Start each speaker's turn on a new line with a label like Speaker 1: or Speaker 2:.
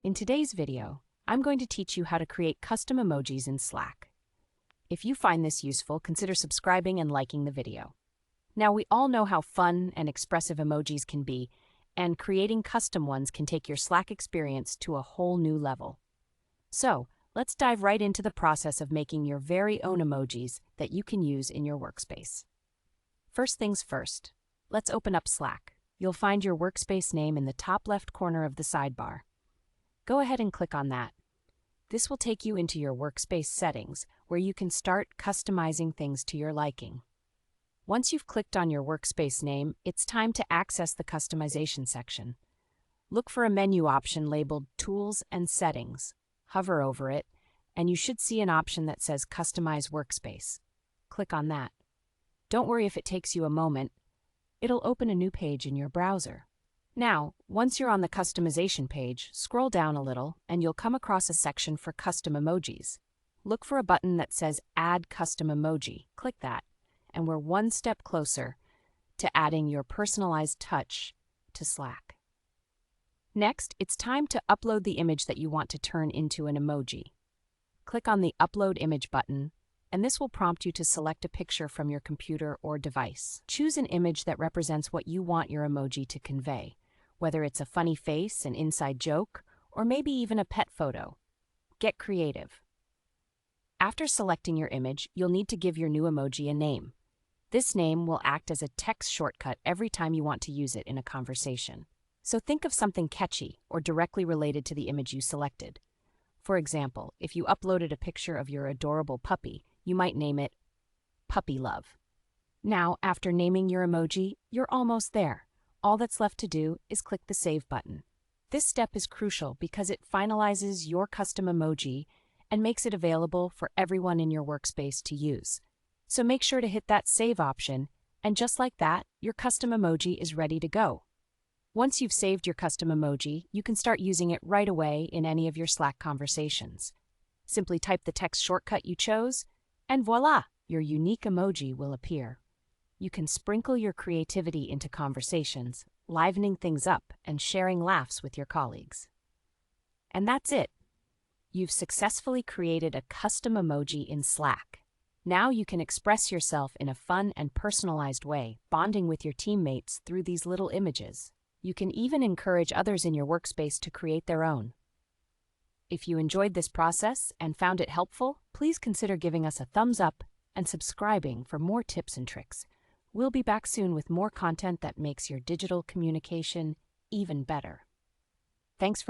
Speaker 1: In today's video, I'm going to teach you how to create custom emojis in Slack. If you find this useful, consider subscribing and liking the video. Now, we all know how fun and expressive emojis can be, and creating custom ones can take your Slack experience to a whole new level. So, let's dive right into the process of making your very own emojis that you can use in your workspace. First things first, let's open up Slack. You'll find your workspace name in the top left corner of the sidebar. Go ahead and click on that. This will take you into your workspace settings, where you can start customizing things to your liking. Once you've clicked on your workspace name, it's time to access the customization section. Look for a menu option labeled Tools and Settings. Hover over it, and you should see an option that says Customize Workspace. Click on that. Don't worry if it takes you a moment. It'll open a new page in your browser. Now, once you're on the customization page, scroll down a little and you'll come across a section for custom emojis. Look for a button that says Add Custom Emoji. Click that, and we're one step closer to adding your personalized touch to Slack. Next, it's time to upload the image that you want to turn into an emoji. Click on the Upload Image button, and this will prompt you to select a picture from your computer or device. Choose an image that represents what you want your emoji to convey, whether it's a funny face, an inside joke, or maybe even a pet photo. Get creative. After selecting your image, you'll need to give your new emoji a name. This name will act as a text shortcut every time you want to use it in a conversation. So think of something catchy or directly related to the image you selected. For example, if you uploaded a picture of your adorable puppy, you might name it Puppy Love. Now, after naming your emoji, you're almost there. All that's left to do is click the Save button. This step is crucial because it finalizes your custom emoji and makes it available for everyone in your workspace to use. So make sure to hit that Save option, and just like that, your custom emoji is ready to go. Once you've saved your custom emoji, you can start using it right away in any of your Slack conversations. Simply type the text shortcut you chose, and voila, your unique emoji will appear. You can sprinkle your creativity into conversations, livening things up and sharing laughs with your colleagues. And that's it. You've successfully created a custom emoji in Slack. Now you can express yourself in a fun and personalized way, bonding with your teammates through these little images. You can even encourage others in your workspace to create their own. If you enjoyed this process and found it helpful, please consider giving us a thumbs up and subscribing for more tips and tricks. We'll be back soon with more content that makes your digital communication even better. Thanks for